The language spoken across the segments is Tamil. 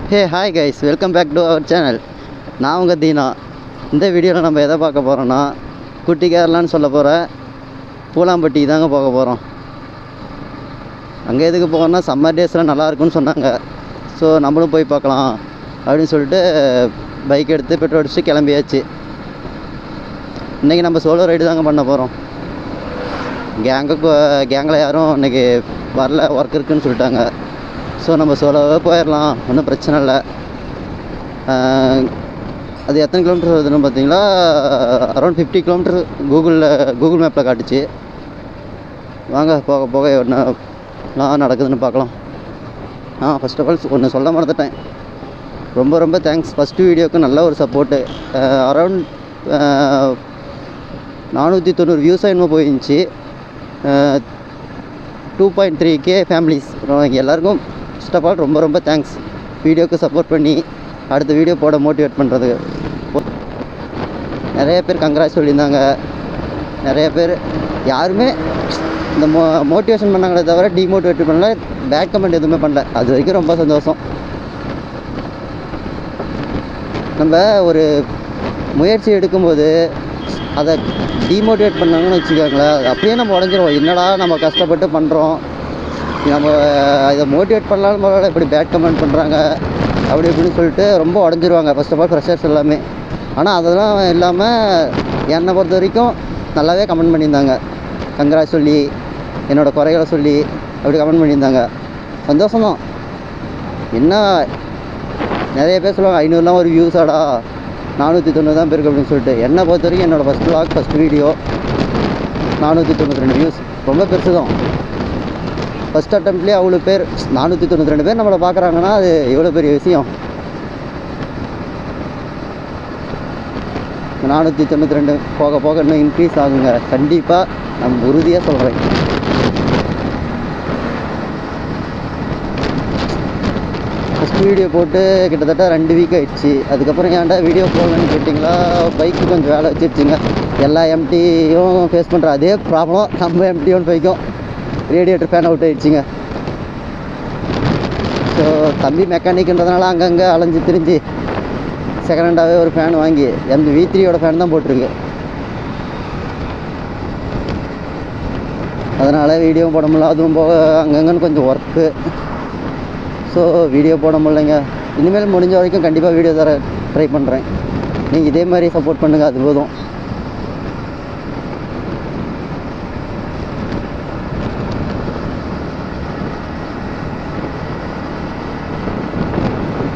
Hey hi guys, welcome back to our channel. நான் உங்கள் தீனா. இந்த வீடியோவில் நம்ம எதை பார்க்க போகிறோன்னா, குட்டி கேரளான்னு சொல்ல போகிற பூலாம்பட்டி தாங்க போக போகிறோம். அங்கே எதுக்கு போகிறோன்னா, சம்மர் டேஸில் நல்லாயிருக்குன்னு சொன்னாங்க. ஸோ நம்மளும் போய் பார்க்கலாம் அப்படின்னு சொல்லிட்டு பைக் எடுத்து பெட்ரோல் அடிச்சு கிளம்பியாச்சு. இன்றைக்கி நம்ம சோலோ ரைடு தாங்க பண்ண போகிறோம். கேங்கில் யாரும் இன்றைக்கி வரல, ஒர்க் இருக்குதுன்னு சொல்லிட்டாங்க. ஸோ நம்ம சோலோவே போயிடலாம், ஒன்றும் பிரச்சனை இல்லை. அது எத்தனை கிலோமீட்டர் வருதுன்னு பார்த்தீங்களா, அரௌண்ட் 50 கிலோமீட்டர் கூகுள் மேப்பில் காட்டுச்சு. வாங்க போக போக என்னலாம் நடக்குதுன்னு பார்க்கலாம். ஃபர்ஸ்ட் ஆஃப் ஆல் ஒன்று சொல்ல மறந்துட்டேன். ரொம்ப ரொம்ப தேங்க்ஸ். ஃபஸ்ட்டு வீடியோவுக்கு நல்ல ஒரு சப்போர்ட்டு. அரௌண்ட் 490 வியூஸாக இன்னும் போயிருந்துச்சு. 2.3K families. எல்லாருக்கும் ஃபர்ஸ்ட் ஆஃப் ஆல் ரொம்ப ரொம்ப தேங்க்ஸ். வீடியோவுக்கு சப்போர்ட் பண்ணி அடுத்த வீடியோ போட மோட்டிவேட் பண்ணுறதுக்கு. நிறைய பேர் கங்க்ராட்ஸ் சொல்லியிருந்தாங்க. நிறைய பேர் யாருமே இந்த மோட்டிவேஷன் பண்ணாங்களே தவிர டிமோட்டிவேட் பண்ணல, பேட் கமெண்ட் எதுவுமே பண்ணல. அது வரைக்கும் ரொம்ப சந்தோஷம். நம்ம ஒரு முயற்சி எடுக்கும்போது அதை டிமோட்டிவேட் பண்ணாங்கன்னு வச்சுக்கோங்களேன், அப்படியே நம்ம உடஞ்சிருவோம். என்னடா நம்ம கஷ்டப்பட்டு பண்ணுறோம், நம்ம இதை மோட்டிவேட் பண்ணலான்னு போல இப்படி பேட் கமெண்ட் பண்ணுறாங்க அப்படி இப்படின்னு சொல்லிட்டு ரொம்ப உடஞ்சிருவாங்க. ஃபர்ஸ்ட் ஆஃப் ஆல் ஃப்ரெஷர்ஸ் எல்லாமே. ஆனால் அதெல்லாம் இல்லாமல் என்னை பொறுத்த வரைக்கும் நல்லாவே கமெண்ட் பண்ணியிருந்தாங்க. கங்க்ராட்ஸ் சொல்லி, என்னோடய குறைகளை சொல்லி அப்படி கமெண்ட் பண்ணியிருந்தாங்க. சந்தோஷம்தான். என்ன நிறைய பேர் சொல்லுவாங்க 500லாம் ஒரு வியூஸாடா, 490 தான் பேருக்கு அப்படின்னு சொல்லிட்டு. என்னை பொறுத்த வரைக்கும் என்னோடய ஃபஸ்ட் வீடியோ 492 வியூஸ் ரொம்ப பெருசு தான். ஃபஸ்ட் அட்டம்ப்ட்லேயே அவ்வளோ பேர், 492 பேர் நம்மளை பார்க்குறாங்கன்னா அது எவ்வளோ பெரிய விஷயம். 492 போக போக இன்னும் இன்க்ரீஸ் ஆகுங்க கண்டிப்பாக, நம்ம உறுதியாக சொல்கிறேன். ஃபஸ்ட் வீடியோ போட்டு கிட்டத்தட்ட 2 வீக் ஆகிடுச்சு. அதுக்கப்புறம் ஏன்டா வீடியோ போடலன்னு கேட்டிங்களா, பைக்கு கொஞ்சம் வேலை வச்சிருச்சுங்க. எல்லா எம்டியும் ஃபேஸ் பண்ணுற அதே ப்ராப்ளம் நம்ம எம்டியும் பைக்கும். ரேடியேட்டர் ஃபேன் அவுட் ஆகிடுச்சிங்க. ஸோ தம்பி மெக்கானிக்ன்றதுனால அங்கங்கே அலைஞ்சி திரிஞ்சு செகண்ட் ஹேண்டாகவே ஒரு ஃபேன் வாங்கி V3யோட ஃபேன் தான் போட்டிருக்கு. அதனால் வீடியோ போட முடியல. அதுவும் போக அங்கங்கன்னு கொஞ்சம் ஒர்க்கு. ஸோ வீடியோ போட முடியலைங்க. இனிமேல் முடிஞ்ச வரைக்கும் கண்டிப்பாக வீடியோ தர ட்ரை பண்ணுறேன். நீங்கள் இதே மாதிரி சப்போர்ட் பண்ணுங்கள், அது போதும்.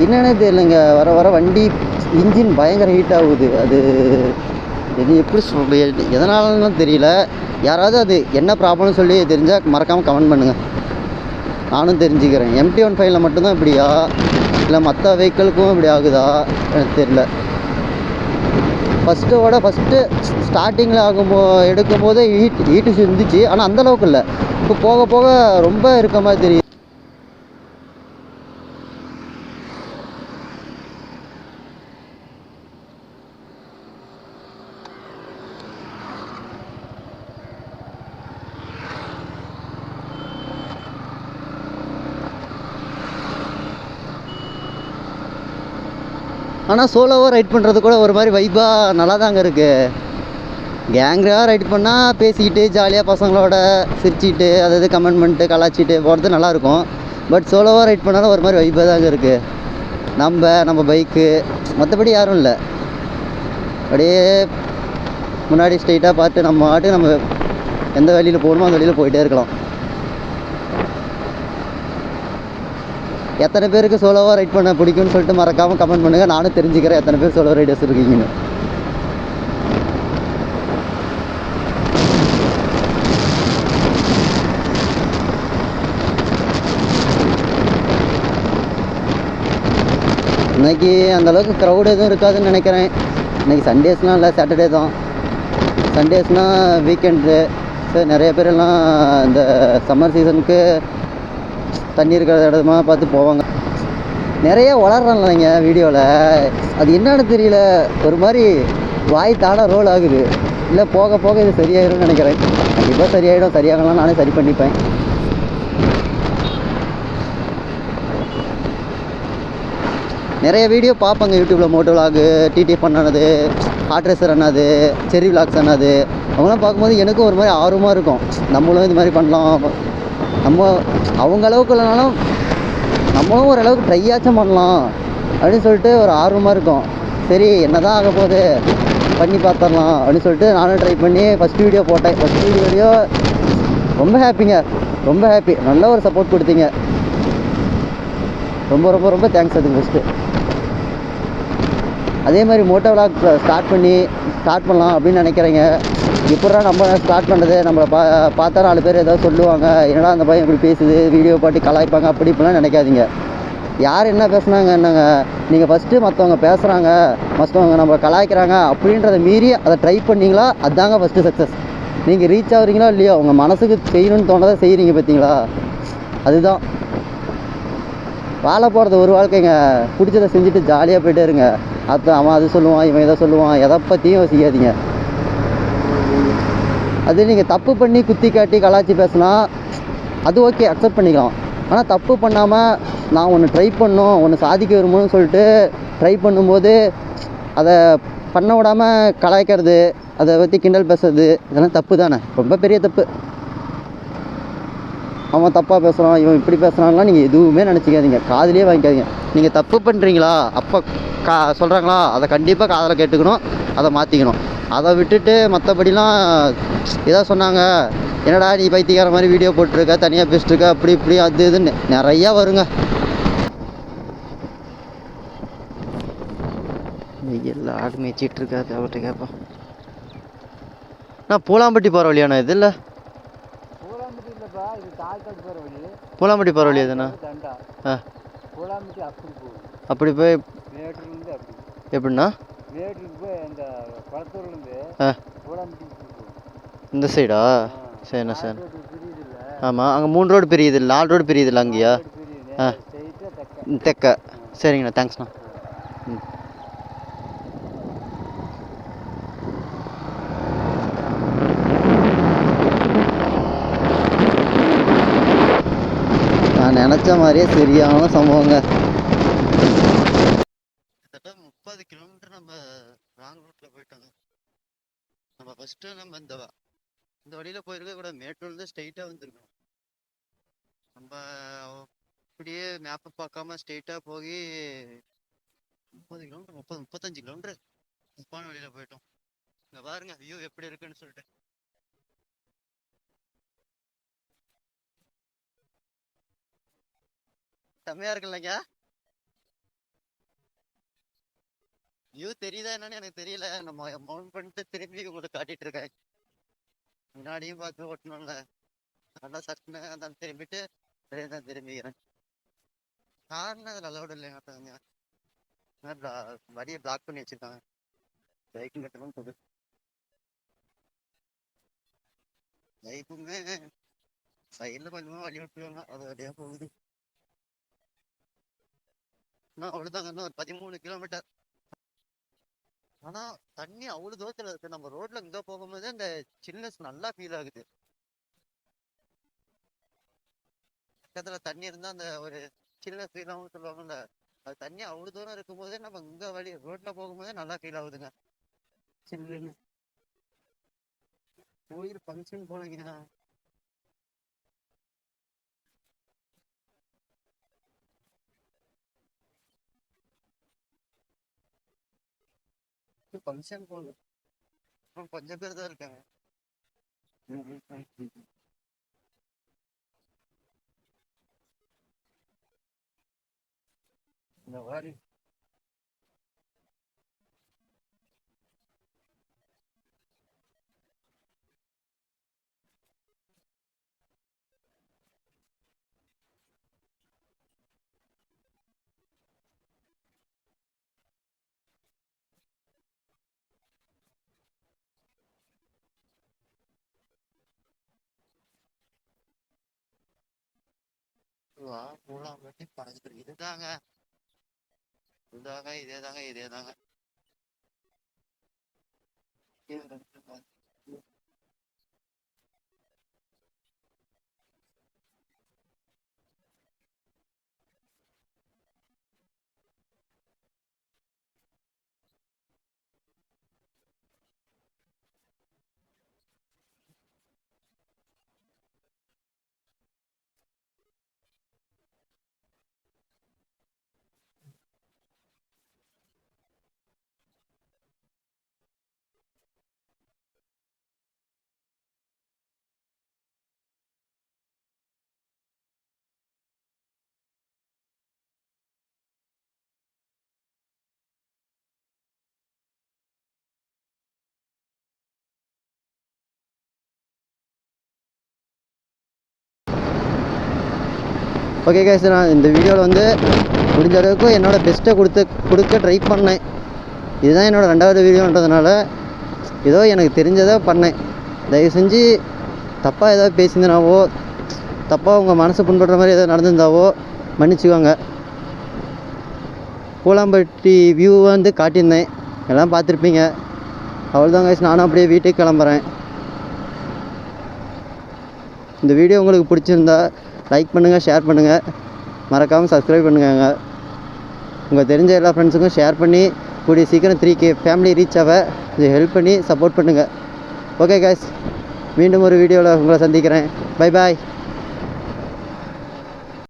என்னென்னே தெரியலைங்க, வர வர வண்டி இன்ஜின் பயங்கர ஹீட் ஆகுது. அது எப்படி சொல்கிறது, எதனாலன்னு தெரியல. யாராவது அது என்ன ப்ராப்ளம்னு சொல்லி தெரிஞ்சால் மறக்காமல் கமெண்ட் பண்ணுங்கள், நானும் தெரிஞ்சுக்கிறேன். MT-15 மட்டும்தான் இப்படியா, இல்லை மற்ற வெஹிக்கிளுக்கும் இப்படி ஆகுதா எனக்கு தெரியல. ஃபஸ்ட்டு ஸ்டார்டிங்கில் எடுக்கும்போதே ஹீட் இஷ்யூ இருந்துச்சு. ஆனால் அந்தளவுக்கு இல்லை. இப்போ போக போக ரொம்ப இருக்க மாதிரி தெரியும். ஆனால் சோலோவாக ரைட் பண்ணுறது கூட ஒரு மாதிரி வைப்பாக நல்லா தாங்க இருக்குது. கேங்காக ரைட் பண்ணால் பேசிக்கிட்டு ஜாலியாக பசங்களோட சிரிச்சிக்கிட்டு அதாவது கமெண்ட் பண்ணிட்டு கலாச்சிட்டு போகிறது நல்லாயிருக்கும். பட் சோலோவாக ரைட் பண்ணாலும் ஒரு மாதிரி வைப்பாக தாங்க இருக்குது. நம்ம பைக்கு மற்றபடி யாரும் இல்லை. அப்படியே முன்னாடி ஸ்ட்ரைட்டாக பார்த்து நம்ம எந்த வழியில் போகணுமோ அந்த வழியில் போயிட்டே இருக்கலாம். எத்தனை பேருக்கு சோலோவாக ரைட் பண்ண பிடிக்கும்னு சொல்லிட்டு மறக்காமல் கமெண்ட் பண்ணுங்கள். நானும் தெரிஞ்சுக்கிறேன் எத்தனை பேர் சோலோ ரைடர்ஸ் இருக்கீங்கன்னு. இன்றைக்கி அந்தளவுக்கு க்ரௌட் எதுவும் இருக்காதுன்னு நினைக்கிறேன். இன்றைக்கி சண்டேஸ்லாம் இல்லை, சாட்டர்டே தான். சண்டேஸ்னால் வீக்கெண்டு. ஸோ நிறைய பேரெல்லாம் இந்த சம்மர் சீசனுக்கு தண்ணி இருக்கிற இடமா பார்த்து போவாங்க. நிறைய வளர்றாங்க வீடியோவில். அது என்னன்னு தெரியல, ஒரு மாதிரி வாய் தானாக ரோல் ஆகுது. இல்லை போக போக இது சரியாயிடும்னு நினைக்கிறேன். கண்டிப்பாக சரியாயிடும். சரியாகலாம் நானே சரி பண்ணிப்பேன். நிறைய வீடியோ பார்ப்பேங்க யூடியூப்பில், மோட்டோ விலாகு, டிடிஎஃப் பண்ணது, ஹாட் ரேசர் அண்ணாது, செரி விலாக்ஸ் அண்ணாது. அவங்களாம் பார்க்கும்போது எனக்கும் ஒரு மாதிரி ஆர்வமாக இருக்கும். நம்மளும் இது மாதிரி பண்ணலாம், நம்ம அவங்க அளவுக்கு இல்லைனாலும் நம்மளும் ஓரளவுக்கு ட்ரையாச்சும் பண்ணலாம் அப்படின்னு சொல்லிட்டு ஒரு ஆர்வமாக இருக்கும். சரி என்ன தான் ஆக போகுது, பண்ணி பார்த்துடலாம் அப்படின்னு சொல்லிட்டு நானும் ட்ரை பண்ணி ஃபஸ்ட் வீடியோ போட்டேன். ஃபஸ்ட் வீடியோ ரொம்ப ஹாப்பிங்க, ரொம்ப ஹாப்பி. நல்ல ஒரு சப்போர்ட் கொடுத்தீங்க, ரொம்ப ரொம்ப ரொம்ப தேங்க்ஸ் அதுக்கு ஃபஸ்ட்டு. அதே மாதிரி மோட்டோ விலாக் ஸ்டார்ட் பண்ணலாம் அப்படின்னு நினைக்கிறீங்க. இப்போதான் நம்ம ஸ்டார்ட் பண்ணுறது, நம்மளை பார்த்தா 4 பேர் ஏதாவது சொல்லுவாங்க, என்னடா அந்த பையன் இப்படி பேசுது, வீடியோ பாட்டி கலாய்ப்பாங்க அப்படி இப்படிலாம் நினைக்காதீங்க. யார் என்ன பேசுனாங்க என்னங்க, நீங்கள் ஃபஸ்ட்டு மற்றவங்க பேசுகிறாங்க, மற்றவங்க நம்ம கலாய்க்கிறாங்க அப்படின்றத மீறி அதை ட்ரை பண்ணிங்களா, அதுதாங்க ஃபஸ்ட்டு சக்ஸஸ். நீங்கள் ரீச் ஆகுறீங்களோ இல்லையோ, உங்கள் மனசுக்கு செய்யணும்னு தோணதை செய்கிறீங்க பார்த்தீங்களா, அதுதான். வாழ போகிறது ஒரு வாழ்க்கைங்க, பிடிச்சதை செஞ்சுட்டு ஜாலியாக போய்ட்டே இருங்க. அவன் அது சொல்லுவான், இவன் இதை சொல்லுவான், எதை பற்றியும் யோசிக்காதீங்க. அது நீங்கள் தப்பு பண்ணி குத்தி காட்டி கலாச்சி பேசினா அது ஓகே, அக்செப்ட் பண்ணிக்கலாம். ஆனால் தப்பு பண்ணாமல் நான் ஒன்று ட்ரை பண்ணோம், ஒன்று சாதிக்க விரும்பணும்னு சொல்லிட்டு ட்ரை பண்ணும்போது அதை பண்ண விடாமல் கலாய்க்கிறது, அதை பற்றி கிண்டல் பேசுறது, இதெல்லாம் தப்பு தானே, ரொம்ப பெரிய தப்பு. அவன் தப்பாக பேசுகிறான், இவன் இப்படி பேசுகிறான்லாம் நீங்கள் எதுவுமே நினச்சிக்காதீங்க, காதுலேயே வாங்கிக்காதீங்க. நீங்கள் தப்பு பண்ணுறீங்களா, அப்போ சொல்கிறாங்களா, அதை கண்டிப்பாக காதில் கேட்டுக்கணும், அதை மாற்றிக்கணும். அதை விட்டுட்டு மற்றபடிலாம் ஏதாவது சொன்னாங்க, என்னடா நீ பைத்தியக்கார மாதிரி வீடியோ போட்டிருக்க, தனியாக பேசிட்டுருக்க, அப்படி இப்படி அது இதுன்னு நிறையா வருங்க. வெயில் ஆடு மேய்ச்சிட்டு இருக்காது அவர்கிட்ட கேட்போம். நான் பூலாம்பட்டி போகிற வழியாண்ணா இது? இல்லை பூலாம்பட்டி போகிற வழி எதுண்ணா? ஆ அப்படி போய் எப்படின்னா இந்த சைடா? சரிண்ணா சார். ஆமாம், அங்கே 3 ரோடு பிரியுது இல்லை, 4 ரோடு பிரியுது இல்லை அங்கேயா? ஆ தெக்க. சரிங்கண்ணா, தேங்க்ஸ்ண்ணா. ம். நான் நினச்ச மாதிரியே சரியான சம்பவங்க. கிட்டத்தட்ட 30 கிலோமீட்டர் நம்ம ராங் ரூட்டில் போயிட்டோங்க. நம்ம ஃபஸ்ட்டு நம்ம இந்த வழியில் போயிருக்க கூட, மேட்டூர்லேருந்து ஸ்ட்ரெயிட்டாக வந்துருக்கோம். நம்ம அப்படியே மேப்பை பார்க்காம ஸ்ட்ரெயிட்டாக போய் 30 கிலோமீட்டர் 35 கிலோமீட்டர் தப்பான வழியில் போயிட்டோம். இங்கே பாருங்க வியூ எப்படி இருக்குன்னு சொல்லிட்டு. செம்மையா இருக்குல்லங்க, வியூ தெரியுதா என்னன்னு எனக்கு தெரியல. நம்ம மவுண்ட் பண்ணிட்டு திரும்பி உங்களுக்கு காட்டிட்டு இருக்கேன். முன்னாடியும் பார்த்து ஓட்டணும்ல, நல்லா சட்டுன்னு அதான் திரும்பிட்டு தான் திரும்பிக்கிறேன். காரணம் அதில் அலோடு இல்லைங்க, வழியை பிளாக் பண்ணி வச்சிருக்காங்க, பைக்கு கட்டணும் சொல்லு. பைக்குமே சைடில் கொஞ்சமாக வழி விட்டுருவாங்க, அது வழியாக போகுது. இன்னும் அவ்வளோதாங்க, இன்னும் ஒரு 13 கிலோமீட்டர். ஆனால் தண்ணி அவ்வளோ தூரத்தில் இருக்குது. நம்ம ரோட்டில் இங்கே போகும்போது அந்த சில்னஸ் நல்லா ஃபீல் ஆகுது. பக்கத்தில் தண்ணி இருந்தால் அந்த ஒரு சில்னஸ் ஃபீல் ஆகும்னு சொல்லுவாங்கல்ல, அது தண்ணி அவ்வளோ தூரம் இருக்கும்போதே நம்ம இங்கே வழி ரோட்டில் போகும்போதே நல்லா ஃபீல் ஆகுதுங்க. சில்லுன்னு கோயில் ஃபங்க்ஷன் போனீங்கன்னா ஃபங்க்ஷன் போகல, கொஞ்சம் பேர் தான் இருக்காங்க. இந்த மாதிரி பூலாம்பட்டி பறந்துட்டு இதுதாங்க, இதேதாங்க. ஓகே கைஸ், நான் இந்த வீடியோவில் வந்து முடிஞ்ச அளவுக்கு என்னோடய பெஸ்ட்டை கொடுக்க ட்ரை பண்ணேன். இதுதான் என்னோடய 2வது வீடியோன்றதுனால ஏதோ எனக்கு தெரிஞ்சதை பண்ணேன். தயவு செஞ்சு தப்பாக ஏதாவது பேசியிருந்தனாவோ, தப்பாக உங்கள் மனசை புண்படுற மாதிரி ஏதாவது நடந்திருந்தாவோ மன்னிச்சுக்கோங்க. பூலாம்பட்டி வியூ வந்து காட்டியிருந்தேன், எல்லாம் பார்த்துருப்பீங்க. அவ்வளோதான் கைஸ், நானும் அப்படியே வீட்டுக்கு கிளம்புறேன். இந்த வீடியோ உங்களுக்கு பிடிச்சிருந்தா லைக் பண்ணுங்கள், ஷேர் பண்ணுங்கள், மறக்காமல் சப்ஸ்கிரைப் பண்ணுங்க. உங்கள் தெரிஞ்ச எல்லா ஃப்ரெண்ட்ஸுக்கும் ஷேர் பண்ணி கூடிய சீக்கிரம் 3K ஃபேமிலி ரீச் ஆக இது ஹெல்ப் பண்ணி சப்போர்ட் பண்ணுங்கள். ஓகே கைஸ், மீண்டும் ஒரு வீடியோவில் உங்களை சந்திக்கிறேன். Bye bye.